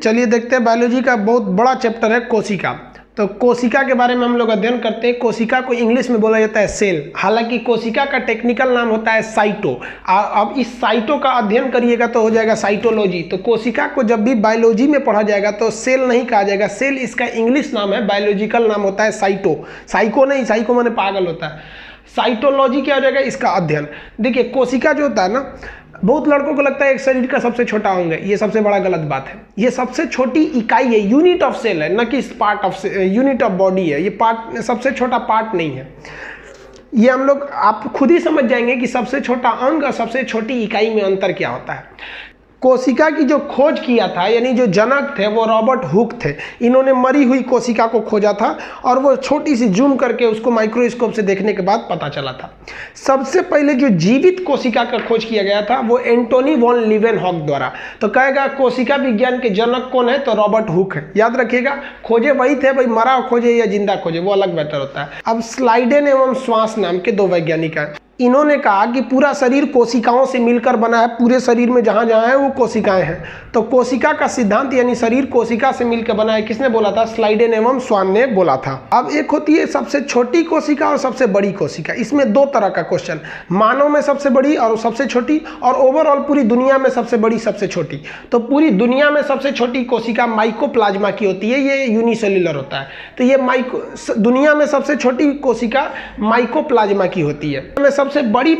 चलिए देखते हैं बायोलॉजी का बहुत बड़ा चैप्टर है कोशिका। तो कोशिका के बारे में हम लोग अध्ययन करते हैं। कोशिका को इंग्लिश में बोला जाता है सेल, हालांकि कोशिका का टेक्निकल नाम होता है साइटो। अब इस साइटो का अध्ययन करिएगा तो हो जाएगा साइटोलॉजी। तो कोशिका को जब भी बायोलॉजी में पढ़ा जाएगा तो सेल नहीं कहा जाएगा, सेल इसका इंग्लिश नाम है, बायोलॉजिकल नाम होता है साइटो। साइको नहीं, साइको माने पागल होता है। साइटोलॉजी क्या हो जाएगा, इसका अध्ययन। देखिए कोशिका जो होता है ना, बहुत लड़कों को लगता है एक शरीर का सबसे छोटा अंग है, ये सबसे बड़ा गलत बात है। ये सबसे छोटी इकाई है, यूनिट ऑफ सेल है, न कि part of unit of body है। ये पार्ट सबसे छोटा पार्ट नहीं है। ये हम लोग आप खुद ही समझ जाएंगे कि सबसे छोटा अंग और सबसे छोटी इकाई में अंतर क्या होता है। कोशिका की जो खोज किया था, यानी जो जनक थे वो रॉबर्ट हुक थे। इन्होंने मरी हुई कोशिका को खोजा था और वो छोटी सी जूम करके उसको माइक्रोस्कोप से देखने के बाद पता चला था। सबसे पहले जो जीवित कोशिका का खोज किया गया था वो एंटोनी वॉन लीवेनहॉक द्वारा। तो कहेगा कोशिका विज्ञान के जनक कौन है, तो रॉबर्ट हुक है। याद रखिएगा, खोजे वही थे, भाई मरा खोजे या जिंदा खोजे वो अलग बेहतर होता है। अब स्लाइडेन एवं श्वास नाम के दो वैज्ञानिक हैं। इन्होंने कहा कि पूरा शरीर कोशिकाओं से मिलकर बना है, पूरे शरीर में जहां जहां है वो कोशिकाएं हैं। तो कोशिका का सिद्धांत यानी शरीर कोशिका से मिलकर बना है, किसने बोला था, स्लाइडेन एवं स्वान ने बोला था। अब एक होती है सबसे छोटी कोशिका और सबसे बड़ी कोशिका। इसमें दो तरह का क्वेश्चन, मानव में सबसे बड़ी और सबसे छोटी, और ओवरऑल पूरी दुनिया में सबसे बड़ी सबसे छोटी। तो पूरी दुनिया में सबसे छोटी कोशिका माइकोप्लाज्मा की होती है, ये यूनिसेल्युलर होता है। तो ये दुनिया में सबसे छोटी कोशिका माइकोप्लाज्मा की होती है। सबसे बड़ी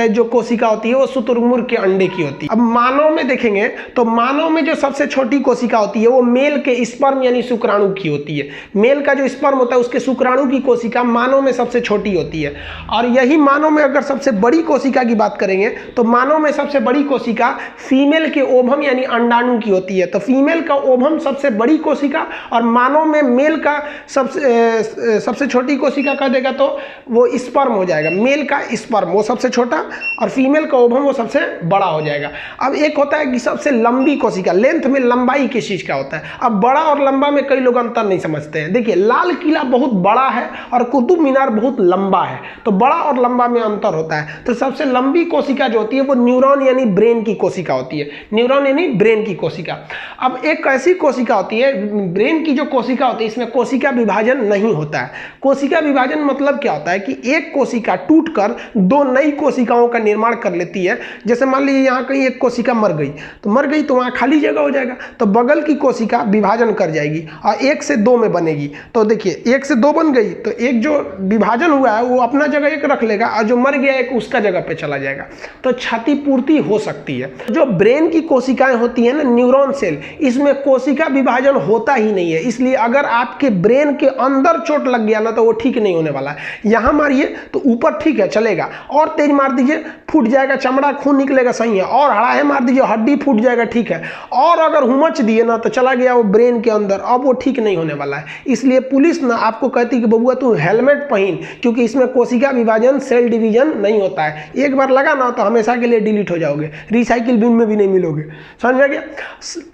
जो कोशिका होती है वो शुतुरमुर्ग के अंडे की होती है। अब मानव में देखेंगे तो मानव में जो सबसे छोटी कोशिका होती है वो मेल के स्पर्म यानी शुक्राणु की होती है। मेल का जो स्पर्म होता है उसके शुक्राणु की कोशिका मानव में सबसे छोटी होती है। और यही मानव में अगर सबसे बड़ी कोशिका की बात करेंगे तो मानव में सबसे बड़ी कोशिका फीमेल के ओवम यानी अंडाणु की होती है। तो फीमेल का ओवम सबसे बड़ी कोशिका और मानव में मेल का सबसे छोटी कोशिका कह देगा तो वो स्पर्म हो जाएगा। मेल का स्पर्म वो सबसे छोटा और फीमेल का ओवम वो सबसे बड़ा हो जाएगा। अब एक होता है कि सबसे लंबी कोशिका, लेंथ में लंबाई किस चीज का होता है। अब बड़ा और लंबा में कई लोग अंतर नहीं समझते हैं। देखिए लाल किला बहुत बड़ा है और कुतुब मीनार बहुत लंबा है, तो बड़ा और लंबा में अंतर होता है। तो सबसे लंबी कोशिका जो होती है वो न्यूरॉन यानी ब्रेन की कोशिका होती है। न्यूरॉन यानी ब्रेन की कोशिका। अब एक ऐसी कोशिका होती है, ब्रेन की जो कोशिका होती है इसमें कोशिका विभाजन नहीं होता है। कोशिका विभाजन मतलब क्या होता है कि एक कोशिका टूटकर दो नई कोशिकाओं का निर्माण कर लेती है। जैसे मान लीजिए यहाँ कहीं एक कोशिका मर गई तो वहाँ खाली जगह हो जाएगा, तो बगल की कोशिका विभाजन कर जाएगी और 1 से 2 में बनेगी। तो देखिए 1 से 2 बन गई तो एक जो विभाजन हुआ है वो अपना जगह एक रख लेगा और जो मर गया एक उसका जगह पे चला जाएगा। तो क्षतिपूर्ति हो सकती है। जो ब्रेन की कोशिकाएं होती है ना, न्यूरॉन सेल, इसमें कोशिका विभाजन होता ही नहीं है। इसलिए अगर आपके ब्रेन के अंदर चोट लग गया ना तो वो ठीक नहीं होने वाला है। यहाँ मारिए तो ऊपर ठीक है चलेगा, और तेज मार दीजिए फूट जाएगा, चमड़ा खून निकलेगा सही है, और हड़ाहे मार दीजिए हड्डी फूट जाएगा ठीक है, और अगर हुमच दिए ना तो चला गया वो ब्रेन के अंदर, अब वो ठीक नहीं होने वाला है। इसलिए पुलिस ना आपको कहती है कि बबुआ तू हेलमेट पहन, क्योंकि इसमें कोशिका विभाजन सेल डिवीजन नहीं होता है। एक बार लगा ना तो हमेशा के लिए डिलीट हो जाओगे, रिसाइकिल बिन में भी नहीं मिलोगे। समझ में गया।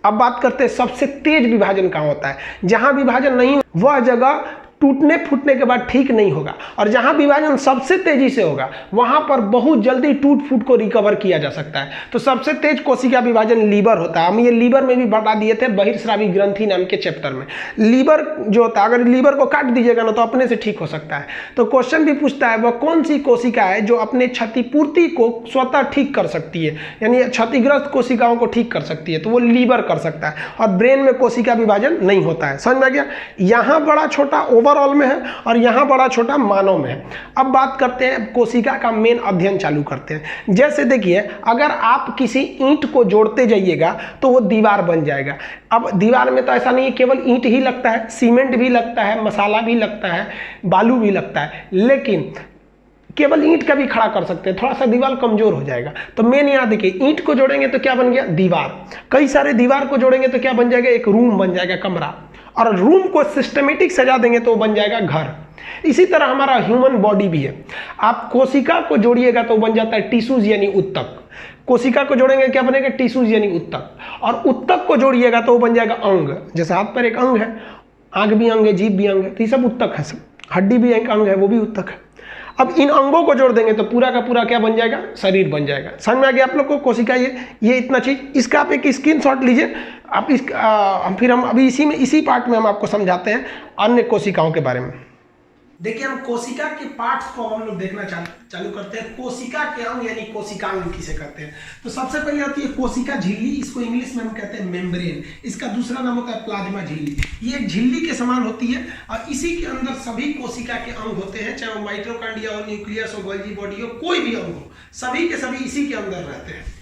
अब बात करते हैं सबसे तेज विभाजन कहाँ होता है। जहां विभाजन नहीं वह जगह टूटने फूटने के बाद ठीक नहीं होगा, और जहां विभाजन सबसे तेजी से होगा वहां पर बहुत जल्दी टूट फूट को रिकवर किया जा सकता है। तो सबसे तेज कोशिका विभाजन लीवर होता है। हम ये लीवर में भी बता दिए थे बहिर्स्रावी ग्रंथि नाम के चैप्टर में। लीवर जो होता है, अगर लीवर को काट दीजिएगा ना तो अपने से ठीक हो सकता है। तो क्वेश्चन भी पूछता है वह कौन सी कोशिका है जो अपने क्षतिपूर्ति को स्वतः ठीक कर सकती है, यानी क्षतिग्रस्त कोशिकाओं को ठीक कर सकती है, तो वो लीवर कर सकता है। और ब्रेन में कोशिका विभाजन नहीं होता है। समझ में आ गया। यहाँ बड़ा छोटा ओवरऑल में है और यहाँ बड़ा छोटा मानव में है। अब बात करते हैं कोशिका का मेन अध्ययन चालू करते हैं। जैसे देखिए अगर आप किसी ईंट को जोड़ते जाइएगा तो वो दीवार बन जाएगा। अब दीवार में तो ऐसा नहीं है केवल ईंट ही लगता है, सीमेंट भी लगता है, मसाला भी लगता है, बालू भी लगता है, लेकिन केवल ईंट का भी खड़ा कर सकते हैं, थोड़ा सा दीवार कमजोर हो जाएगा। तो मेन यहाँ देखिए ईंट को जोड़ेंगे तो क्या बन गया, दीवार। कई सारे दीवार को जोड़ेंगे तो क्या बन जाएगा, एक रूम बन जाएगा, कमरा। और रूम को सिस्टमेटिक सजा देंगे तो बन जाएगा घर। इसी तरह हमारा ह्यूमन बॉडी भी है। आप कोशिका को जोड़िएगा तो बन जाता है टिश्यूज यानी उत्तक। कोशिका को जोड़ेंगे क्या बनेगा, टिश्यूज यानी उत्तक। और उत्तक को जोड़िएगा तो वो बन जाएगा अंग। जैसे हाथ पर एक अंग है, आंख भी अंग है, जीभ भी अंग है, तो ये सब उत्तक है। सब हड्डी भी एक अंग है, वो भी उत्तक है। अब इन अंगों को जोड़ देंगे तो पूरा का पूरा क्या बन जाएगा, शरीर बन जाएगा। समझ में आ गया आप लोग को कोशिका, ये इतना चीज, इसका आप एक स्क्रीनशॉट लीजिए। आप फिर हम अभी इसी पार्ट में हम आपको समझाते हैं अन्य कोशिकाओं के बारे में। देखिए हम कोशिका के पार्ट्स को हम लोग देखना चालू करते हैं। कोशिका के अंग यानी कोशिकांग किसे कहते हैं, तो सबसे पहले आती है कोशिका झिल्ली, इसको इंग्लिश में हम कहते हैं मेम्ब्रेन। इसका दूसरा नाम होता है प्लाज्मा झिल्ली। ये एक झिल्ली के समान होती है और इसी के अंदर सभी कोशिका के अंग होते हैं, चाहे वो माइटोकॉन्ड्रिया हो, न्यूक्लियस हो, गोल्गी बॉडी हो, कोई भी अंग हो, सभी के सभी इसी के अंदर रहते हैं।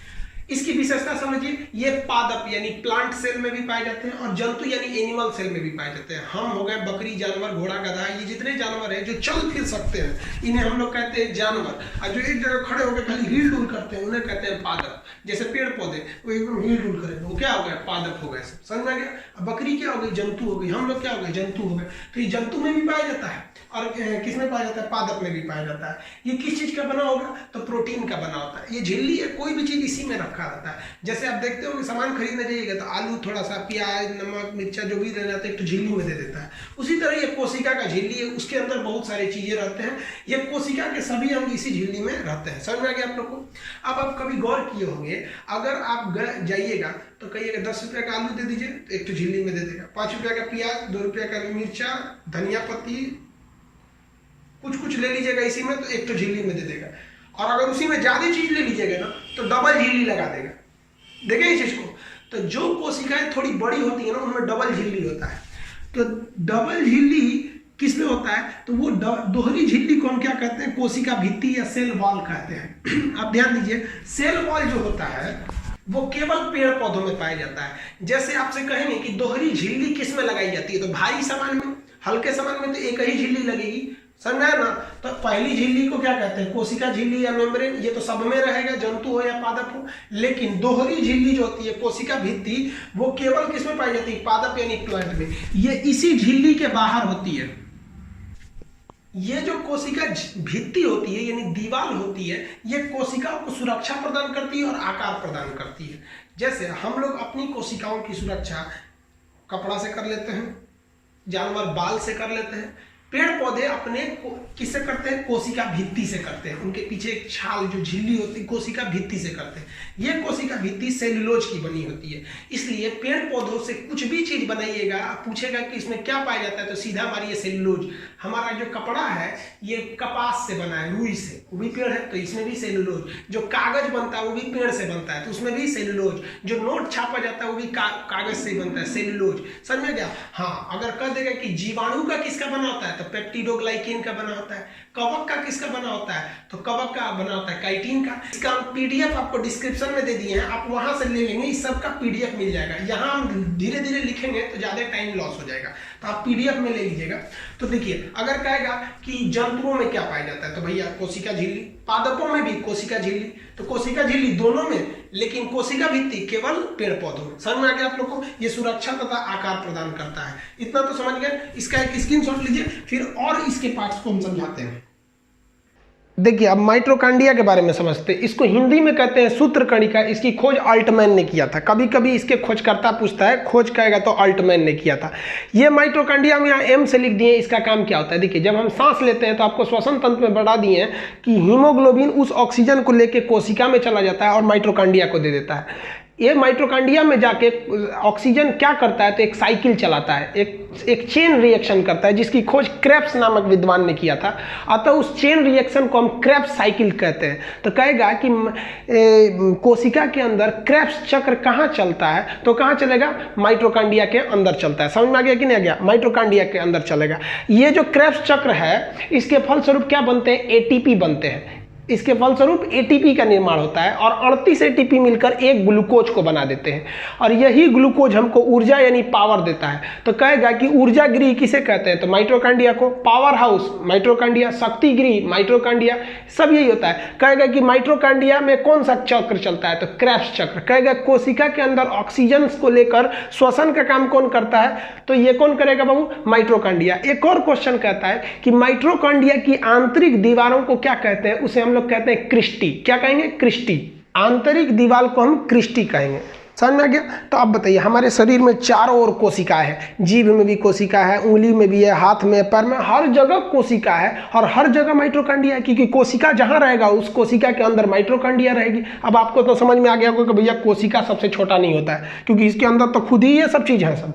इसकी विशेषता समझिए, ये पादप यानी प्लांट सेल में भी पाए जाते हैं और जंतु यानी एनिमल सेल में भी पाए जाते हैं। हम हो गए बकरी, जानवर, घोड़ा, गधा, ये जितने जानवर हैं जो चल फिर सकते हैं इन्हें हम लोग कहते हैं जानवर, और जो एक जगह खड़े होकर खाली हिल डुल करते हैं उन्हें कहते हैं पादप। जैसे पेड़ पौधे वो एकदम हिल डुल करें वो क्या हो गया, पादप हो गए। समझ में गया। बकरी क्या हो गई, जंतु हो गई। हम लोग क्या हो गए, जंतु हो गए। तो ये जंतु में भी पाया जाता है और किस में पाया जाता है, पादप में भी पाया जाता है। ये किस चीज का बना होगा, तो प्रोटीन का बना होता है। ये झिल्ली है, कोई भी चीज इसी में रखा रहता है। जैसे आप देखते हो कि सामान खरीदने जाइएगा तो आलू, थोड़ा सा प्याज, नमक, मिर्चा जो भी ले जाते हैं तो झिल्ली में दे देता है। उसी तरह ये कोशिका का झिल्ली है, उसके अंदर बहुत सारी चीजें रहते हैं। ये कोशिका के सभी अंग इसी झिल्ली में रहते हैं। समझ में आ गया आप लोग को। अब आप कभी गौर किए होंगे, अगर आप जाइएगा तो कहिएगा 10 रुपये का आलू दे दीजिए, एक तो झिल्ली में दे देगा। 5 रुपये का प्याज, 2 रुपये का मिर्चा, धनिया पत्ती, कुछ ले लीजिएगा इसी में तो एक तो झिल्ली में दे देगा। और अगर उसी में ज्यादा चीज ले लीजिएगा ना तो डबल झिल्ली लगा देगा। देखें इस चीज को। तो जो कोशिकाएं थोड़ी बड़ी होती है ना उनमें डबल झिल्ली होता है। तो डबल झिल्ली किसमें होता है, तो वो दोहरी झिल्ली को हम क्या कहते हैं, कोशिका भित्ति या सेल वॉल कहते हैं। आप ध्यान दीजिए, सेल वॉल जो होता है वो केवल पेड़ पौधों में पाया जाता है। जैसे आपसे कहेंगे कि दोहरी झिल्ली किस में लगाई जाती है, तो भारी सामान में, हल्के सामान में तो एक ही झिल्ली लगेगी। समझ आया ना। तो पहली झिल्ली को क्या कहते हैं, कोशिका झिल्ली या मेम्ब्रेन। ये तो सब में रहेगा, जंतु हो या पादप हो। लेकिन दोहरी झिल्ली जो होती है, कोशिका भित्ति, वो केवल किसमें पाई जाती है, पादप यानी प्लांट में। ये इसी झिल्ली के बाहर होती है। ये जो कोशिका भित्ति होती है यानी दीवार होती है, ये कोशिकाओं को सुरक्षा प्रदान करती है और आकार प्रदान करती है। जैसे हम लोग अपनी कोशिकाओं की सुरक्षा कपड़ा से कर लेते हैं, जानवर बाल से कर लेते हैं, पेड़ पौधे अपने किससे करते हैं, कोशिका भित्ति से करते हैं। उनके पीछे एक छाल जो झिल्ली होती है कोशिका भित्ति से करते हैं। ये कोशिका भित्ति सेलुलोज की बनी होती है। इसलिए पेड़ पौधों से कुछ भी चीज बनाइएगा, पूछेगा कि इसमें क्या पाया जाता है, तो सीधा मारिए सेलुलोज। हमारा जो कपड़ा है ये कपास से बना है, रुई से, वो भी पेड़ है तो इसमें भी सेलुलोज। जो कागज बनता है वो भी पेड़ से बनता है तो उसमें भी सेलुलोज। जो नोट छापा जाता है वो भी कागज से बनता है, सेलुलोज। समझ में गया। हाँ, अगर कह देगा कि जीवाणु का किसका बना होता है, तो पेप्टिडोग्लाइकेन का बना होता है। कवक का किसका बना होता है, तो कवक का बना होता है काइटिन का। इसका हम पीडीएफ आपको डिस्क्रिप्शन में दे दिए हैं, आप वहां से ले लेंगे, इस सब का पीडीएफ मिल जाएगा। यहाँ हम धीरे धीरे लिखेंगे तो ज्यादा टाइम लॉस हो जाएगा, तो आप पीडीएफ में ले लीजिएगा। तो देखिए, अगर कहेगा कि जंतुओं में क्या पाया जाता है, तो भैया कोशिका झिल्ली, पादपों में भी कोशिका झिल्ली, तो कोशिका झिल्ली दोनों में, लेकिन कोशिका भित्ति केवल पेड़ पौधों में। समझ में आ गया आप लोग को। ये सुरक्षा तथा आकार प्रदान करता है। इतना तो समझ गए। इसका एक स्क्रीनशॉट लीजिए, फिर और इसके पार्ट्स को हम समझाते हैं। देखिए अब माइटोकॉन्ड्रिया के बारे में समझते हैं। इसको हिंदी में कहते हैं सूत्रकणिका। इसकी खोज अल्टमैन ने किया था। कभी कभी इसके खोजकर्ता पूछता है, खोज कहेगा तो अल्टमैन ने किया था। ये माइटोकॉन्ड्रिया में यहाँ एम से लिख दिए। इसका काम क्या होता है, देखिए जब हम सांस लेते हैं तो आपको श्वसन तंत्र में बढ़ा दिए हैं कि हीमोग्लोबिन उस ऑक्सीजन को लेकर कोशिका में चला जाता है और माइटोकॉन्ड्रिया को दे देता है। ये माइटोकॉन्ड्रिया में जाके ऑक्सीजन क्या करता है, तो एक साइकिल चलाता है, एक चेन रिएक्शन करता है, जिसकी खोज क्रेब्स नामक विद्वान ने किया था। अतः उस चेन रिएक्शन को हम क्रेब्स साइकिल कहते हैं। तो कहेगा कि कोशिका के अंदर क्रेब्स चक्र कहाँ चलता है, तो कहाँ चलेगा, माइटोकॉन्ड्रिया के अंदर चलता है। समझ में आ गया कि नहीं आ गया, माइटोकॉन्ड्रिया के अंदर चलेगा। ये जो क्रेब्स चक्र है, इसके फलस्वरूप क्या बनते हैं, एटीपी बनते हैं। इसके फलस्वरूप एटीपी का निर्माण होता है और 38 एटीपी मिलकर एक ग्लूकोज को बना देते हैं और यही ग्लूकोज हमको ऊर्जा यानी पावर देता है। तो कहेगा कि ऊर्जा गृह किसे कहते हैं, तो माइटोकॉन्ड्रिया को। पावर हाउस माइटोकॉन्ड्रिया, शक्ति गृह माइटोकॉन्ड्रिया, सब यही होता है। कहेगा कि माइटोकॉन्ड्रिया में कौन सा चक्र चलता है, तो क्रेब्स चक्र। कहेगा कोशिका के अंदर ऑक्सीजन को लेकर श्वसन का काम कौन करता है, तो ये कौन करेगा बाबू, माइटोकॉन्ड्रिया। एक और क्वेश्चन कहता है कि माइटोकॉन्ड्रिया की आंतरिक दीवारों को क्या कहते हैं, उसे हम लोग कहते हैं क्रिस्टी। क्या कहेंगे, क्रिस्टी। आंतरिक दीवार को हम क्रिस्टी कहेंगे। समझ में आ गया। तो अब बताइए, हमारे शरीर में चारों ओर कोशिका है, जीभ में भी कोशिका है, उंगली में भी है, हाथ में, पैर में, हर जगह कोशिका है और हर जगह माइटोकॉन्ड्रिया है, क्योंकि कोशिका जहां रहेगा उस कोशिका के अंदर माइटोकॉन्ड्रिया रहेगी। अब आपको तो समझ में आ गया होगा कि भैया कोशिका सबसे छोटा नहीं होता है, क्योंकि इसके अंदर तो खुद ही ये सब चीज़ है सब।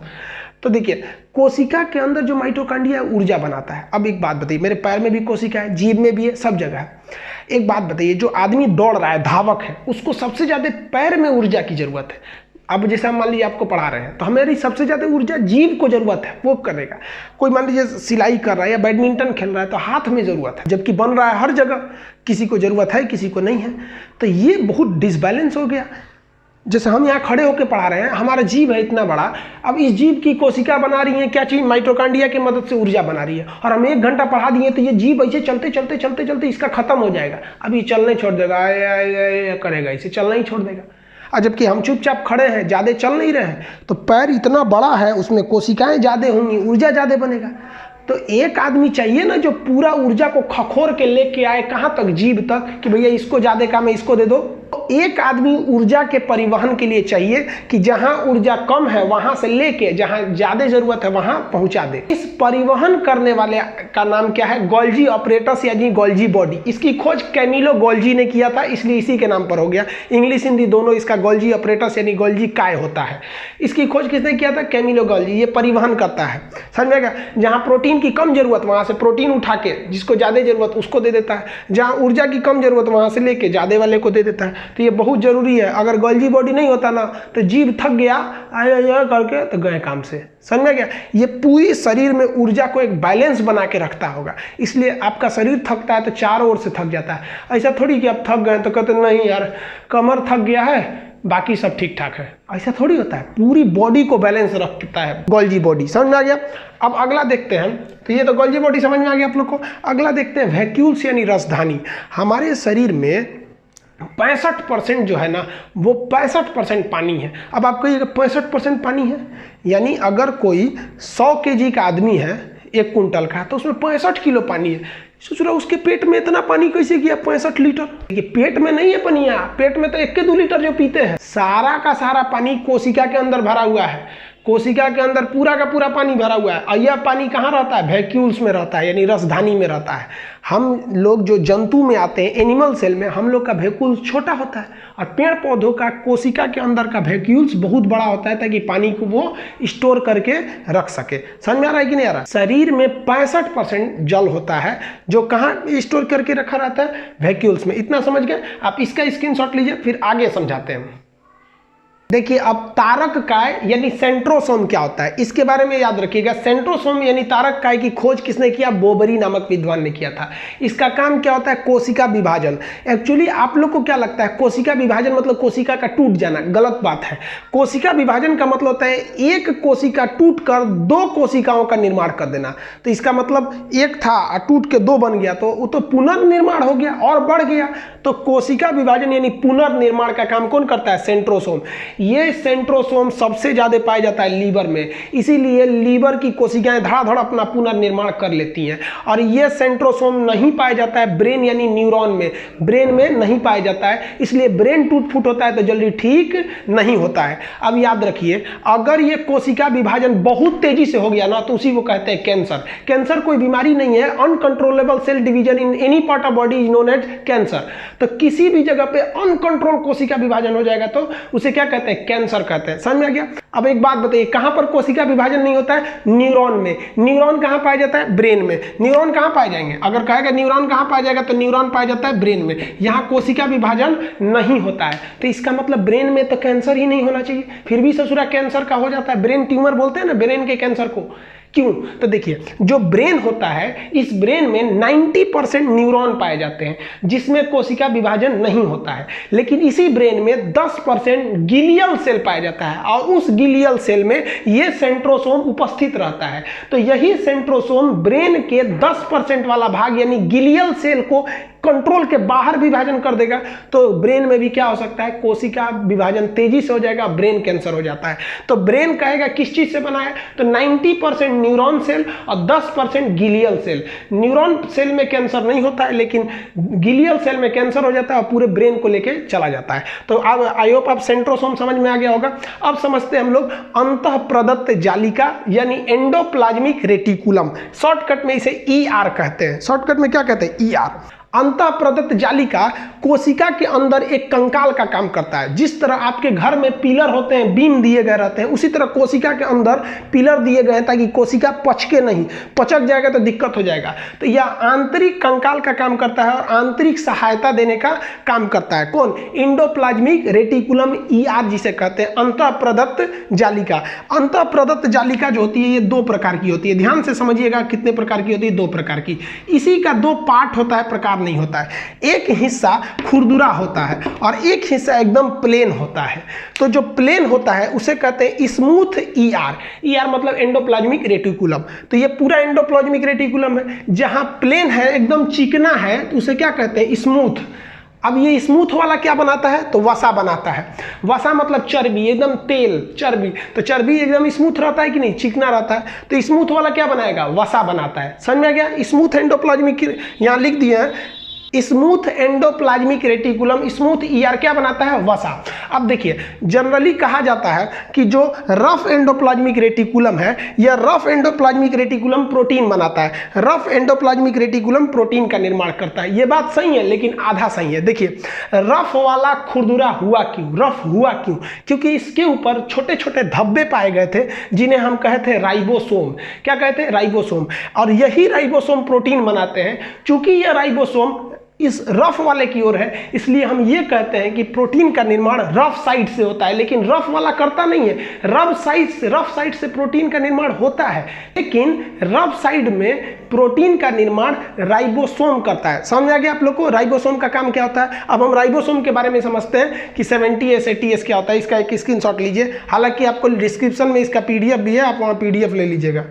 तो देखिए, कोशिका के अंदर जो माइटोकॉन्ड्रिया है ऊर्जा बनाता है। अब एक बात बताइए, मेरे पैर में भी कोशिका है, जीभ में भी है, सब जगह है। एक बात बताइए, जो आदमी दौड़ रहा है, धावक है, उसको सबसे ज़्यादा पैर में ऊर्जा की जरूरत है। अब जैसे हम मान लीजिए आपको पढ़ा रहे हैं तो हमारी सबसे ज़्यादा ऊर्जा जीभ को जरूरत है, वो करेगा। कोई मान लीजिए सिलाई कर रहा है या बैडमिंटन खेल रहा है तो हाथ में ज़रूरत है, जबकि बन रहा है हर जगह, किसी को ज़रूरत है किसी को नहीं है। तो ये बहुत डिसबैलेंस हो गया। जैसे हम यहाँ खड़े होकर पढ़ा रहे हैं, हमारा जीभ है इतना बड़ा, अब इस जीभ की कोशिका बना रही है क्या चीज़, माइटोकॉन्ड्रिया की मदद से ऊर्जा बना रही है, और हम 1 घंटा पढ़ा दिए तो ये जीभ ऐसे चलते चलते चलते चलते इसका खत्म हो जाएगा। अब ये चलने छोड़ देगा, करेगा, इसे चलना ही छोड़ देगा। और जबकि हम चुपचाप खड़े हैं, ज़्यादा चल नहीं रहे हैं, तो पैर इतना बड़ा है, उसमें कोशिकाएं ज़्यादा होंगी, ऊर्जा ज़्यादा बनेगा। तो एक आदमी चाहिए ना जो पूरा ऊर्जा को खखोर के लेके आए, कहाँ तक, जीभ तक, कि भैया इसको ज़्यादा काम है, इसको दे दो। तो एक आदमी ऊर्जा के परिवहन के लिए चाहिए कि जहां ऊर्जा कम है वहां से लेके जहां ज्यादा जरूरत है वहां पहुंचा दे। इस परिवहन करने वाले का नाम क्या है, गोल्जी ऑपरेटस यानी गोल्जी बॉडी। इसकी खोज कैमिलो गोल्जी ने किया था, इसलिए इसी के नाम पर हो गया। इंग्लिश हिंदी दोनों इसका गोल्जी ऑपरेटस यानी गोल्जी काय होता है। इसकी खोज किसने किया था, कैमिलो गोल्जी। ये परिवहन करता है, समझेगा। जहां प्रोटीन की कम जरूरत वहां से प्रोटीन उठा के जिसको ज्यादा जरूरत उसको दे देता है, जहां ऊर्जा की कम जरूरत वहां से लेके ज्यादा वाले को दे देता है। तो ये बहुत जरूरी है। अगर गोल्जी बॉडी नहीं होता ना तो जीभ थक गया आया करके तो गए काम से, समझ में गया। ये पूरी शरीर में ऊर्जा को एक बैलेंस बना के रखता होगा, इसलिए आपका शरीर थकता है तो चारों ओर से थक जाता है। ऐसा थोड़ी कि आप थक गए तो कहते नहीं यार कमर थक गया है बाकी सब ठीक ठाक है, ऐसा थोड़ी होता है। पूरी बॉडी को बैलेंस रखता है गोल्जी बॉडी, समझ में आ गया। अब अगला देखते हैं, तो ये तो गोल्जी बॉडी समझ में आ गया आप लोग को। अगला देखते हैं वैक्यूल्स यानी रसधानी। हमारे शरीर में 65% जो है ना वो 65% पानी है। अब आप कहिएगा 65% पानी है, यानी अगर कोई 100 kg का आदमी है 1 कुंटल का, तो उसमें 65 किलो पानी है। सोच रहा उसके पेट में इतना पानी कैसे गया, 65 लीटर। देखिए पेट में नहीं है पनिया, पेट में तो 1 के 2 लीटर जो पीते हैं, सारा का सारा पानी कोशिका के अंदर भरा हुआ है। कोशिका के अंदर पूरा का पूरा पानी भरा हुआ है। और यह पानी कहाँ रहता है, वैक्यूल्स में रहता है, यानी रसधानी में रहता है। हम लोग जो जंतु में आते हैं, एनिमल सेल में, हम लोग का वैक्यूल्स छोटा होता है, और पेड़ पौधों का कोशिका के अंदर का वैक्यूल्स बहुत बड़ा होता है, ताकि पानी को वो स्टोर करके रख सके। समझ में आ रहा है कि नहीं आ रहा। शरीर में 65% जल होता है, जो कहाँ स्टोर करके रखा रहता है, वैक्यूल्स में। इतना समझ गए। आप इसका स्क्रीनशॉट लीजिए, फिर आगे समझाते हैं। देखिए अब तारक काय यानी सेंट्रोसोम क्या होता है, इसके बारे में याद रखिएगा। सेंट्रोसोम यानी तारक काय की खोज किसने किया, बोबरी नामक विद्वान ने किया था। इसका काम क्या होता है, कोशिका विभाजन। एक्चुअली आप लोग को क्या लगता है, कोशिका विभाजन मतलब कोशिका का टूट जाना, गलत बात है। कोशिका विभाजन का मतलब होता है एक कोशिका टूट कर 2 कोशिकाओं का निर्माण कर देना। तो इसका मतलब एक था टूट के 2 बन गया, तो वो तो पुनर्निर्माण हो गया और बढ़ गया। तो कोशिका विभाजन यानी पुनर्निर्माण का काम कौन करता है, सेंट्रोसोम। ये सेंट्रोसोम सबसे ज्यादा पाया जाता है लीवर में, इसीलिए लीवर की कोशिकाएं धड़ाधड़ अपना पुनर्निर्माण कर लेती हैं। और ये सेंट्रोसोम नहीं पाया जाता है ब्रेन यानी न्यूरॉन में, ब्रेन में नहीं पाया जाता है, इसलिए ब्रेन टूट फूट होता है तो जल्दी ठीक नहीं होता है। अब याद रखिए, अगर ये कोशिका विभाजन बहुत तेजी से हो गया ना तो उसी को कहते हैं कैंसर। कैंसर कोई बीमारी नहीं है, uncontrollable cell division in any part of body is known as cancer. तो किसी भी जगह पे अनकंट्रोल कोशिका विभाजन हो जाएगा तो उसे क्या कहते हैं, कैंसर कहते हैं। समझ में आ गया। अब एक बात बताइए, कहां पर कोशिका विभाजन नहीं होता है, न्यूरॉन में। न्यूरॉन कहां पाया जाता है, ब्रेन में। न्यूरॉन कहां पाए जाएंगे, अगर कहेगा न्यूरॉन कहां पाया जाएगा तो न्यूरॉन पाया जाता है ब्रेन में। यहां कोशिका विभाजन नहीं होता है, तो इसका मतलब ब्रेन में तो कैंसर ही नहीं होना चाहिए, फिर भी ससुरा कैंसर का हो जाता है। ब्रेन ट्यूमर बोलते हैं ना ब्रेन के कैंसर को। क्यों, तो देखिए जो ब्रेन होता है, इस ब्रेन में 90% न्यूरॉन पाए जाते हैं जिसमें कोशिका विभाजन नहीं होता है, लेकिन इसी ब्रेन में 10% गिलियल सेल पाया जाता है, और उस गिलियल सेल में ये सेंट्रोसोम उपस्थित रहता है। तो यही सेंट्रोसोम ब्रेन के 10% वाला भाग यानी गिलियल सेल को कंट्रोल के बाहर विभाजन कर देगा तो ब्रेन में भी क्या हो सकता है, कोशिका विभाजन तेजी से हो जाएगा, ब्रेन कैंसर हो जाता है। तो ब्रेन कहेगा किस चीज से बना है, तो 90% न्यूरॉन सेल और 10% गिलियल सेल। न्यूरॉन सेल में कैंसर नहीं होता है, लेकिन गिलियल सेल में कैंसर हो जाता है और पूरे ब्रेन को लेके चला जाता है। तो अब आई होप आप सेंट्रोसोम समझ में आ गया होगा। अब समझते हैं हम लोग अंतः प्रदत्त जालिका यानी एंडोप्लाज्मिक रेटिकुलम, शॉर्टकट में इसे ER कहते हैं। शॉर्टकट में क्या कहते हैं, ER। अंतः प्रदत्त जालिका कोशिका के अंदर एक कंकाल का काम करता है। जिस तरह आपके घर में पिलर होते हैं, बीम दिए गए रहते हैं, उसी तरह कोशिका के अंदर पिलर दिए गए हैं ताकि कोशिका पचके नहीं, पचक जाएगा तो दिक्कत हो जाएगा। तो यह आंतरिक कंकाल का काम करता है और आंतरिक सहायता देने का काम करता है। कौन, एंडोप्लाज्मिक रेटिकुलम, ER जिसे कहते हैं अंतः प्रदत्त जालिका। अंतः प्रदत्त जालिका जो होती है ये 2 प्रकार की होती है। ध्यान से समझिएगा कितने प्रकार की होती है, 2 प्रकार की। इसी का 2 पार्ट होता है, प्रकार नहीं होता है। एक हिस्सा खुरदुरा होता है और एक हिस्सा एकदम प्लेन होता है। तो जो प्लेन होता है उसे कहते हैं स्मूथ ER। ER मतलब एंडोप्लाज्मिक रेटिकुलम। तो ये पूरा एंडोप्लाज्मिक रेटिकुलम है। जहां प्लेन है, एकदम चिकना है, तो उसे क्या कहते हैं, स्मूथ। अब ये स्मूथ वाला क्या बनाता है, तो वसा बनाता है। वसा मतलब चर्बी, एकदम तेल, चर्बी। तो चर्बी एकदम स्मूथ रहता है कि नहीं, चिकना रहता है। तो स्मूथ वाला क्या बनाएगा, वसा बनाता है। समझ में आ गया। स्मूथ एंडोप्लाज्मिक, यहाँ लिख दिए हैं smooth endoplasmic reticulum, smooth ER क्या बनाता है, वसा। अब देखिए जनरली कहा जाता है कि जो रफ एंडोप्लाज्मिक रेटिकुलम है, यह रफ एंडोप्लाज्मिक रेटिकुलम प्रोटीन बनाता है। रफ एंडोप्लाज्मिक रेटिकुलम प्रोटीन का निर्माण करता है। यह बात सही है, लेकिन आधा सही है। देखिए रफ वाला खुरदुरा हुआ क्यों, रफ हुआ क्यों, क्योंकि इसके ऊपर छोटे छोटे धब्बे पाए गए थे जिन्हें हम कहते हैं राइबोसोम। क्या कहते हैं, राइबोसोम। और यही राइबोसोम प्रोटीन बनाते हैं। चूंकि यह राइबोसोम इस रफ वाले की ओर है, इसलिए हम ये कहते हैं कि प्रोटीन का निर्माण रफ साइड से होता है। लेकिन रफ वाला करता नहीं है, रफ साइड से प्रोटीन का निर्माण होता है, लेकिन रफ साइड में प्रोटीन का निर्माण राइबोसोम करता है। समझ आ गया आप लोग को राइबोसोम का काम क्या होता है। अब हम राइबोसोम के बारे में समझते हैं कि 70S 80S क्या होता है। इसका एक स्क्रीनशॉट लीजिए, हालांकि आपको डिस्क्रिप्शन में इसका PDF भी है, आप वहाँ PDF ले लीजिएगा।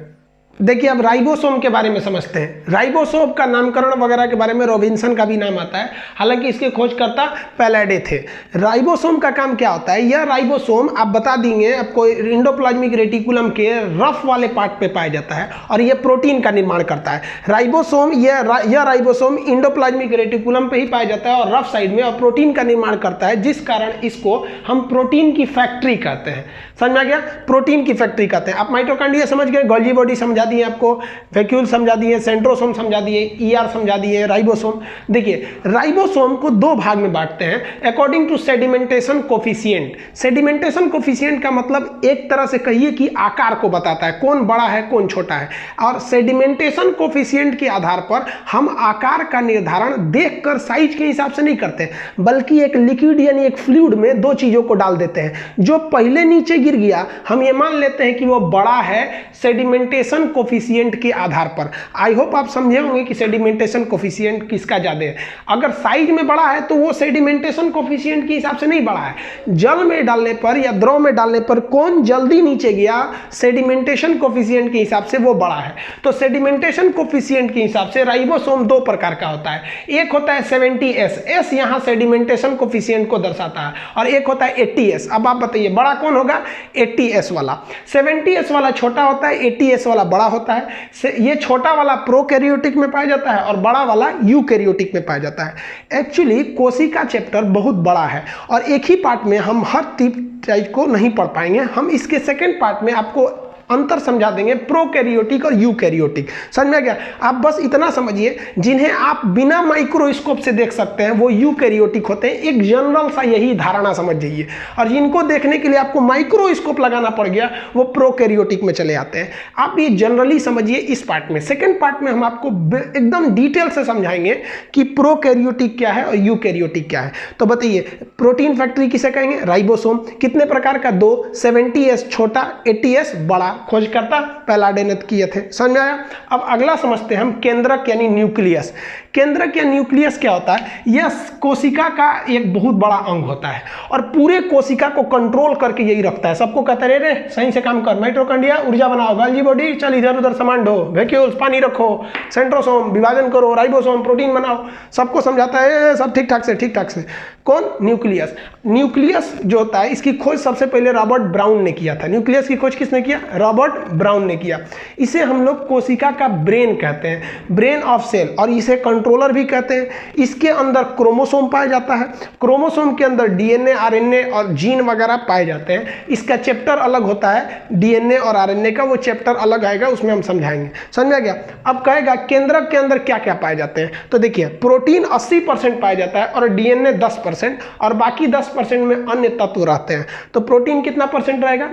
देखिए अब राइबोसोम के बारे में समझते हैं। राइबोसोम का नामकरण वगैरह के बारे में रॉबिन्सन का भी नाम आता है, हालांकि इसके खोजकर्ता पैलाडे थे। राइबोसोम का काम क्या होता है, यह राइबोसोम आप बता देंगे आपको एंडोप्लाज्मिक रेटिकुलम के रफ वाले पार्ट पे पाया जाता है और यह प्रोटीन का निर्माण करता है। राइबोसोम यह राइबोसोम एंडोप्लाज्मिक रेटिकुलम पे ही पाया जाता है और रफ साइड में, और प्रोटीन का निर्माण करता है, जिस कारण इसको हम प्रोटीन की फैक्ट्री कहते हैं। समझ में आ गया, प्रोटीन की फैक्ट्री कहते हैं। आप माइटोकॉन्ड्रिया समझ गए, गोल्गी बॉडी समझा दिए आपको, वैक्यूल समझा दिए, सेंट्रोसोम समझा दिए, ER समझा दिए, राइबोसोम। देखिए राइबोसोम को 2 भाग में बांटते हैं according to sedimentation coefficient. Sedimentation coefficient का मतलब एक तरह से कहिए कि आकार को बताता है, कौन बड़ा है कौन छोटा है। और सेडिमेंटेशन कोफिशिएंट के आधार पर हम आकार का निर्धारण देखकर साइज के हिसाब से नहीं करते, बल्कि एक लिक्विड यानी एक फ्लूइड में 2 चीजों को डाल देते हैं। जो पहले नीचे गिर गया हम ये मान लेते हैं कि वो बड़ा है सेडिमेंटेशन कोफिशिएंट के आधार पर। आई होप आप समझे होंगे कि सेडिमेंटेशन कोफिशिएंट किसका ज्यादा है। अगर साइज में बड़ा है तो वो सेडिमेंटेशन कोफिशिएंट के हिसाब से नहीं बड़ा है, जल में डालने पर या द्रव में डालने पर कौन जल्दी नीचे गया, सेडिमेंटेशन कोफिशिएंट के हिसाब से वो बड़ा है। तो सेडिमेंटेशन कोफिशिएंट के हिसाब से राइबोसोम 2 प्रकार का होता है। एक होता है 70S, S यहां सेडिमेंटेशन कोफिशिएंट को दर्शाता है, और एक होता है 80S। अब आप बताइए बड़ा कौन होगा, 80S वाला। 70S वाला छोटा होता है, 80S वाला बड़ा होता है। ये छोटा वाला प्रोकैरियोटिक में पाया जाता है और बड़ा वाला यूकैरियोटिक में पाया जाता है। एक्चुअली कोशिका चैप्टर बहुत बड़ा है और एक ही पार्ट में हम हर टाइप को नहीं पढ़ पाएंगे। हम इसके सेकेंड पार्ट में आपको अंतर समझा देंगे प्रोकैरियोटिक और यूकैरियोटिक। समझ में आ गया। आप बस इतना समझिए, जिन्हें आप बिना माइक्रोस्कोप से देख सकते हैं वो यूकैरियोटिक होते हैं। एक जनरल सा यही धारणा समझ जाइए, और जिनको देखने के लिए आपको माइक्रोस्कोप लगाना पड़ गया वो प्रोकैरियोटिक में चले आते हैं। आप ये जनरली समझिए इस पार्ट में। सेकेंड पार्ट में हम आपको एकदम डिटेल से समझाएंगे कि प्रोकैरियोटिक क्या है और यूकैरियोटिक क्या है। तो बताइए प्रोटीन फैक्ट्री किसे कहेंगे, राइबोसोम। कितने प्रकार का, 2, 70S छोटा, 80S बड़ा। खोजकर्ता पैलाडेनेट किए थे। समझ में आया? अब अगला समझते हैं हम केंद्रक यानी न्यूक्लियस। केंद्रक या न्यूक्लियस क्या होता है? यह कोशिका का एक बहुत बड़ा अंग होता है और पूरे कोशिका को कंट्रोल करके यही रखता है। सबको कहता है रे सही से काम कर, माइटोकॉन्ड्रिया ऊर्जा बनाओ, गोल्गी बॉडी चल इधर उधर सामान ढो, वैक्यूल्स पानी रखो, सेंट्रोसोम विभाजन करो, राइबोसोम प्रोटीन बनाओ, सबको समझाता है सब ठीक ठाक से। कौन? न्यूक्लियस। न्यूक्लियस जो होता है इसकी खोज सबसे पहले रॉबर्ट ब्राउन ने किया था। न्यूक्लियस की खोज किसने किया? रॉबर्ट ब्राउन ने किया। इसे हम लोग कोशिका का ब्रेन कहते हैं, ब्रेन ऑफ सेल, और इसे कंट्रोलर भी कहते हैं। इसके अंदर क्रोमोसोम पाया जाता है, क्रोमोसोम के अंदर डीएनए आरएनए और जीन वगैरह पाए जाते हैं। इसका चैप्टर अलग होता है, डीएनए और आरएनए का, वो चैप्टर अलग आएगा, उसमें हम समझाएंगे। समझ में गया? अब कहेगा केंद्रक के अंदर क्या क्या पाए जाते हैं, तो देखिए प्रोटीन 80% पाया जाता है और डीएनए 10% और बाकी 10% में अन्य तत्व रहते हैं। तो प्रोटीन कितना परसेंट रहेगा?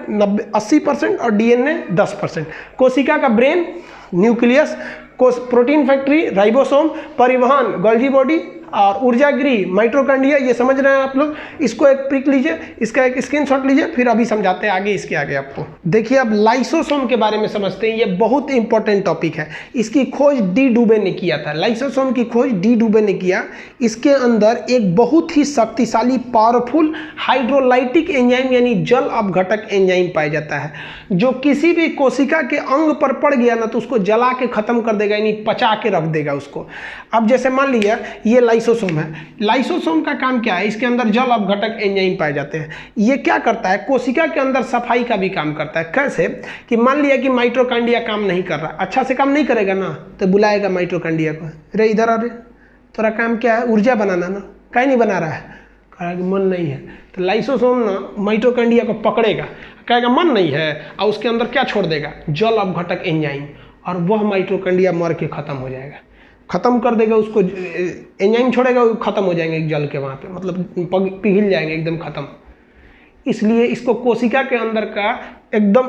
80% और डीएनए 10%। कोशिका का brain nucleus, protein factory ribosome, परिवहन गोल्गी बॉडी और ऊर्जा गृह माइटोकॉन्ड्रिया। ये समझ रहे हैं आप लोग? इसको एक पिक लीजिए, इसका एक स्क्रीनशॉट लीजिए, फिर अभी समझाते हैं आगे इसके आगे आपको। देखिए अब लाइसोसोम के बारे में समझते हैं। ये बहुत इंपॉर्टेंट टॉपिक है। इसकी खोज डी डुबे ने किया था। लाइसोसोम की खोज डी डुबे ने किया। इसके अंदर एक बहुत ही शक्तिशाली पावरफुल हाइड्रोलाइटिक एंजाइम यानी जल अपघटक एंजाइम पाया जाता है, जो किसी भी कोशिका के अंग पर पड़ गया ना तो उसको जला के खत्म कर देगा, यानी पचा के रख देगा उसको। अब जैसे मान लिया ये लाइसोसोम है। लाइसोसोम का काम क्या है? इसके अंदर जल अपघटक एंजाइम पाए जाते हैं। ये क्या करता है? कोशिका के अंदर सफाई का भी काम करता है। कैसे? कि मान लिया कि माइटोकॉन्ड्रिया काम नहीं कर रहा, अच्छा से काम नहीं करेगा ना, तो बुलाएगा माइटोकॉन्ड्रिया को, रे इधर आ रे, तेरा काम क्या है? ऊर्जा बनाना ना, काहे नहीं बना रहा है? कहेगा कि मन नहीं है। तो लाइसोसोम ना माइटोकॉन्ड्रिया को पकड़ेगा, कहेगा मन नहीं है, और उसके अंदर क्या छोड़ देगा? जल अपघटक एंजाइम, और वह माइटोकॉन्ड्रिया मर के खत्म हो जाएगा, खत्म कर देगा उसको। एंजाइम छोड़ेगा, वो खत्म हो जाएंगे जल के वहाँ पे, मतलब पिघल जाएंगे एकदम खत्म। इसलिए इसको कोशिका के अंदर का एकदम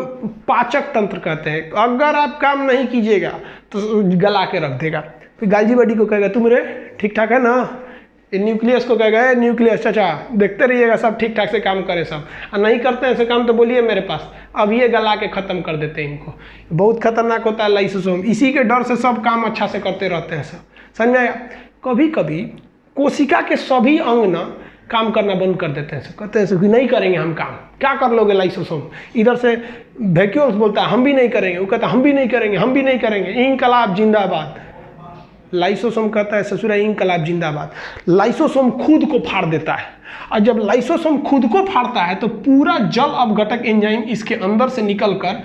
पाचक तंत्र कहते हैं। अगर आप काम नहीं कीजिएगा तो गला के रख देगा। फिर गोल्गी बॉडी को कहेगा तुम रे ठीक ठाक है ना, न्यूक्लियस को कहेगा न्यूक्लियस चाचा देखते रहिएगा सब ठीक ठाक से काम करे सब, और नहीं करते हैं ऐसे काम तो बोलिए मेरे पास, अब ये गला के ख़त्म कर देते हैं इनको। बहुत खतरनाक होता है लाइसोसोम, इसी के डर से सब काम अच्छा से करते रहते हैं सब। समझ में आया? कभी कभी कोशिका के सभी अंग ना काम करना बंद कर देते हैं, कहते हैं कि नहीं करेंगे हम काम। क्या कर लोगे लाइसोसोम? इधर से वैक्यूल्स बोलता है हम भी नहीं करेंगे, वो कहता है हम भी नहीं करेंगे, हम भी नहीं करेंगे, इंकलाब जिंदाबाद। लाइसोसोम कहता है ससुरा इंकलाब जिंदाबाद। लाइसोसोम खुद को फाड़ देता है, और जब लाइसोसोम खुद को फाड़ता है तो पूरा जल अपघटक एंजाइम इसके अंदर से निकलकर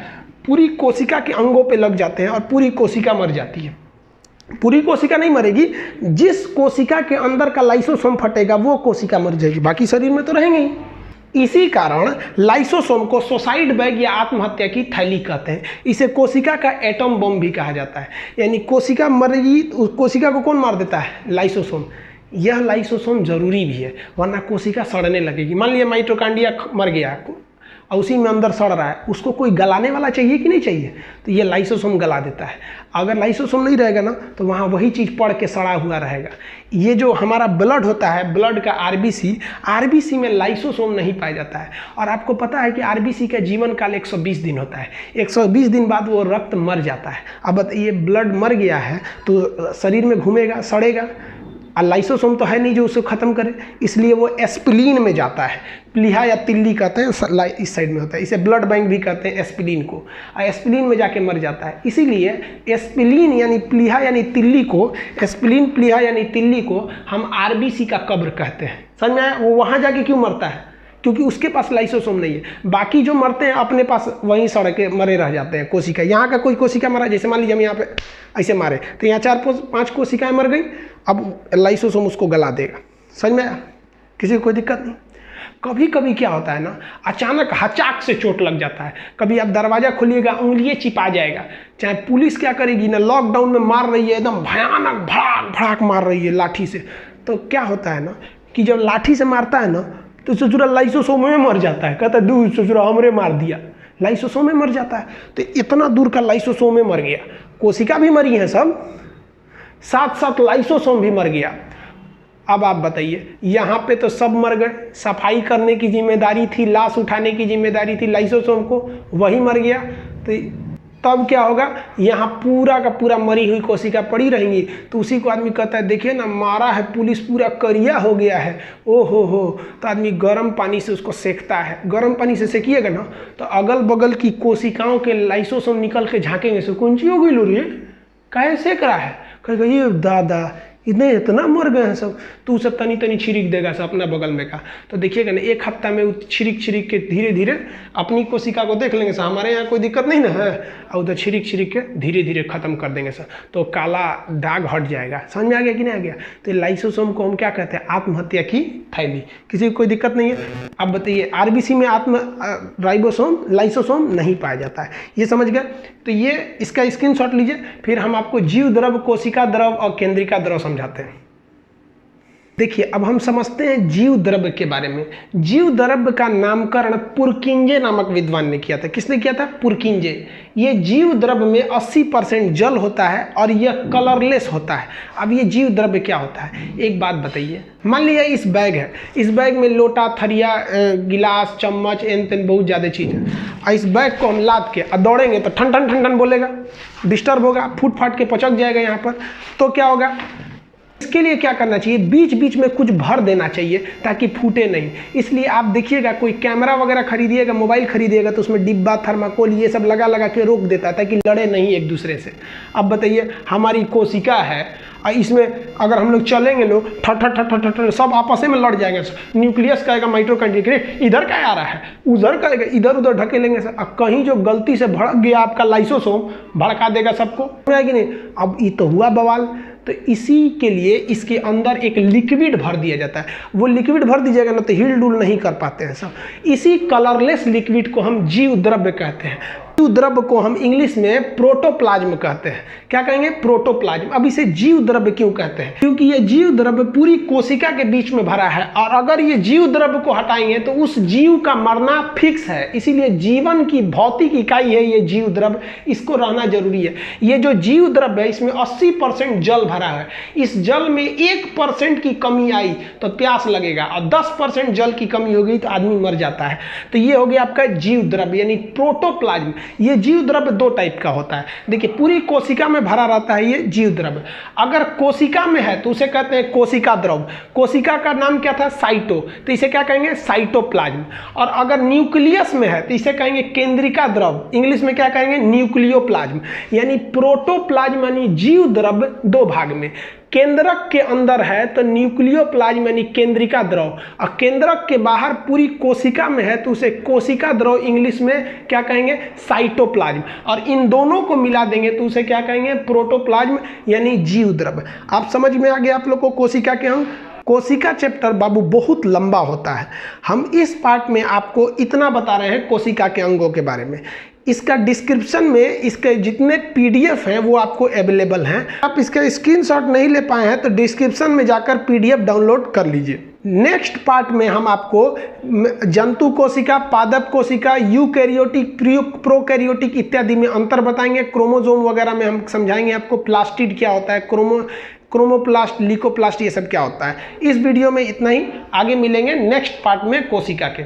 पूरी कोशिका के अंगों पे लग जाते हैं और पूरी कोशिका मर जाती है। पूरी कोशिका नहीं मरेगी, जिस कोशिका के अंदर का लाइसोसोम फटेगा वो कोशिका मर जाएगी, बाकी शरीर में तो रहेंगे ही। इसी कारण लाइसोसोम को सुसाइड बैग या आत्महत्या की थैली कहते हैं। इसे कोशिका का एटम बम भी कहा जाता है, यानी कोशिका मरेगी, उस कोशिका को कौन मार देता है? लाइसोसोम। यह लाइसोसोम जरूरी भी है, वरना कोशिका सड़ने लगेगी। मान लिया माइटोकॉन्ड्रिया मर गया और उसी में अंदर सड़ रहा है, उसको कोई गलाने वाला चाहिए कि नहीं चाहिए? तो ये लाइसोसोम गला देता है। अगर लाइसोसोम नहीं रहेगा ना तो वहाँ वही चीज़ पड़ के सड़ा हुआ रहेगा। ये जो हमारा ब्लड होता है, ब्लड का आरबीसी में लाइसोसोम नहीं पाया जाता है। और आपको पता है कि आरबीसी का जीवन काल 120 दिन होता है। 120 दिन बाद वो रक्त मर जाता है। अब ये ब्लड मर गया है तो शरीर में घूमेगा, सड़ेगा, और लाइसोसोम तो है नहीं जो उसको ख़त्म करे, इसलिए वो एस्पिलीन में जाता है। प्लीहा या तिल्ली कहते हैं, इस साइड में होता है, इसे ब्लड बैंक भी कहते हैं एस्पिलीन को, और एस्पिलीन में जाके मर जाता है। इसीलिए एस्पिलीन यानी प्लीहा यानी तिल्ली को, एस्पिलीन प्लीहा यानी तिल्ली को हम आरबीसी का कब्र कहते हैं। समझ में आया? वो वहाँ जाके क्यों मरता है? क्योंकि उसके पास लाइसोसोम नहीं है। बाकी जो मरते हैं अपने पास वहीं सड़ के मरे रह जाते हैं कोशिका। यहाँ का कोई कोशिका मरा, जैसे मान लीजिए हम यहाँ पे ऐसे मारे तो यहाँ 4-5 कोशिकाएं मर गई, अब लाइसोसोम उसको गला देगा। समझ में आया? किसी को कोई दिक्कत नहीं। कभी कभी क्या होता है ना, अचानक हचाक से चोट लग जाता है। कभी आप दरवाज़ा खोलिएगा उंगलियाँ चिपा जाएगा। चाहे पुलिस क्या करेगी ना, लॉकडाउन में मार रही है, एकदम भयानक भड़ाक भड़ाक मार रही है लाठी से, तो क्या होता है ना कि जब लाठी से मारता है ना तो ससुरा लाइसोसोम में मर जाता है। कहता है दूर ससुरा हमरे मार दिया, लाइसोसोम में मर जाता है। तो इतना दूर का लाइसोसोम में मर गया, कोशिका भी मरी है सब, साथ साथ लाइसोसोम भी मर गया। अब आप बताइए, यहाँ पे तो सब मर गए, सफाई करने की जिम्मेदारी थी, लाश उठाने की जिम्मेदारी थी लाइसोसोम को, वही मर गया। तो तो तब क्या होगा, यहाँ पूरा का पूरा मरी हुई कोशिका पड़ी रहेंगी। तो उसी को आदमी कहता है देखिए ना, मारा है पुलिस, पूरा करिया हो गया है, ओ हो। तो आदमी गर्म पानी से उसको सेकता है। गर्म पानी से सेकिएगा ना तो अगल बगल की कोशिकाओं के लाइसोसोम निकल के झाँकेंगे, से कौन चीज हो गई लो रे, काहे सेक रहा है, कहेगा ये दादा इतना मर गए हैं सब। तो सब तनी तनी छिड़क देगा सब अपना बगल में का। तो देखिएगा ना, एक हफ्ता में छिड़क के धीरे धीरे अपनी कोशिका को देख लेंगे सर, हमारे यहाँ कोई दिक्कत नहीं ना है, और उधर छिड़क के धीरे धीरे खत्म कर देंगे सर। तो काला दाग हट जाएगा। समझ में आ गया कि नहीं आ गया? तो लाइसोसोम को हम क्या कहते हैं, आत्महत्या की थैली। किसी को कोई दिक्कत नहीं है? अब बताइए, आरबीसी में लाइसोसोम नहीं पाया जाता है, ये समझ गए? तो ये इसका स्क्रीनशॉट लीजिए, फिर हम आपको जीव द्रव, कोशिका द्रव और केंद्रिका द्रव समझाते हैं। देखिए, अब हम समझते हैं जीव द्रव के बारे में। जीव द्रव का नामकरण पुरकिंजे नामक विद्वान ने किया था। किसने किया था? पुरकिंजे। ये जीव द्रव में 80% जल होता है और यह कलरलेस होता है। अब ये जीव द्रव क्या होता है, एक बात बताइए। मान लिया इस बैग है, इस बैग में लोटा, थरिया, गिलास, चम्मच, एन तेन बहुत ज़्यादा चीज़ है, और इस बैग को हम लाद के दौड़ेंगे तो ठन ठन ठन ठन बोलेगा, डिस्टर्ब होगा, फूट फाट के पचक जाएगा यहाँ पर। तो क्या होगा, इसके लिए क्या करना चाहिए, बीच बीच में कुछ भर देना चाहिए ताकि फूटे नहीं। इसलिए आप देखिएगा, कोई कैमरा वगैरह खरीदिएगा, मोबाइल खरीदिएगा, तो उसमें डिब्बा, थर्माकोल ये सब लगा के रोक देता है ताकि लड़े नहीं एक दूसरे से। अब बताइए, हमारी कोशिका है और इसमें अगर हम लोग चलेंगे, लोग ठट सब आपस में लड़ जाएंगे। न्यूक्लियस कहेगा माइटोकॉन्ड्रिया, इधर क्या आ रहा है, उधर कहेगा, इधर उधर ढकेलेंगे सर। अब कहीं जो गलती से भड़क गया आपका लाइसोसोम, भड़का देगा सबको, कि नहीं? अब ये तो हुआ बवाल। तो इसी के लिए इसके अंदर एक लिक्विड भर दिया जाता है। वो लिक्विड भर दीजिएगा ना तो हिल डुल नहीं कर पाते हैं सब। इसी कलरलेस लिक्विड को हम जीव द्रव्य कहते हैं। जीव द्रव्य को हम इंग्लिश में प्रोटोप्लाज्म कहते हैं। क्या कहेंगे? प्रोटोप्लाज्म। अब इसे जीव द्रव्य क्यों कहते हैं? क्योंकि ये जीव द्रव्य पूरी कोशिका के बीच में भरा है, और अगर ये जीव द्रव्य को हटाएंगे तो उस जीव का मरना फिक्स है। इसीलिए जीवन की भौतिक इकाई है ये जीव द्रव्य, इसको रहना जरूरी है। ये जो जीव द्रव्य है इसमें 80% जल भरा है। इस जल में 1% की कमी आई तो प्यास लगेगा, और 10% जल की कमी हो गई तो आदमी मर जाता है। तो ये हो गया आपका जीव द्रव्य यानी प्रोटोप्लाज्म। ये जीव द्रव्य दो टाइप का होता है। देखिए, पूरी कोशिका में भरा रहता है ये जीव द्रव्य। अगर कोशिका में है तो उसे कहते हैं कोशिका द्रव। कोशिका का नाम क्या था? साइटो, तो इसे क्या कहेंगे? साइटोप्लाज्म। और अगर न्यूक्लियस में है तो इसे कहेंगे केंद्रिका द्रव। इंग्लिश में क्या कहेंगे? न्यूक्लियोप्लाज्म। यानी प्रोटोप्लाज्म यानी जीव द्रव्य दो भाग में। केंद्रक के अंदर है तो न्यूक्लियोप्लाज्म यानी केंद्रिका द्रव, और केंद्रक के बाहर पूरी कोशिका में है तो उसे कोशिका द्रव, इंग्लिश में क्या कहेंगे? साइटोप्लाज्म। और इन दोनों को मिला देंगे तो उसे क्या कहेंगे? प्रोटोप्लाज्म यानी जीव द्रव्य। आप समझ में आ गया आप लोग को कोशिका के अंग? कोशिका चैप्टर बाबू बहुत लंबा होता है, हम इस पार्ट में आपको इतना बता रहे हैं कोशिका के अंगों के बारे में। इसका डिस्क्रिप्शन में इसके जितने पीडीएफ हैं वो आपको अवेलेबल हैं। आप इसका स्क्रीनशॉट नहीं ले पाए हैं तो डिस्क्रिप्शन में जाकर पीडीएफ डाउनलोड कर लीजिए। नेक्स्ट पार्ट में हम आपको जंतु कोशिका, पादप कोशिका, यूकैरियोटिक, प्रोकैरियोटिक इत्यादि में अंतर बताएंगे। क्रोमोसोम वगैरह में हम समझाएंगे आपको प्लास्टिड क्या होता है, क्रोमोप्लास्ट, लीकोप्लास्ट, ये सब क्या होता है। इस वीडियो में इतना ही, आगे मिलेंगे नेक्स्ट पार्ट में कोशिका के।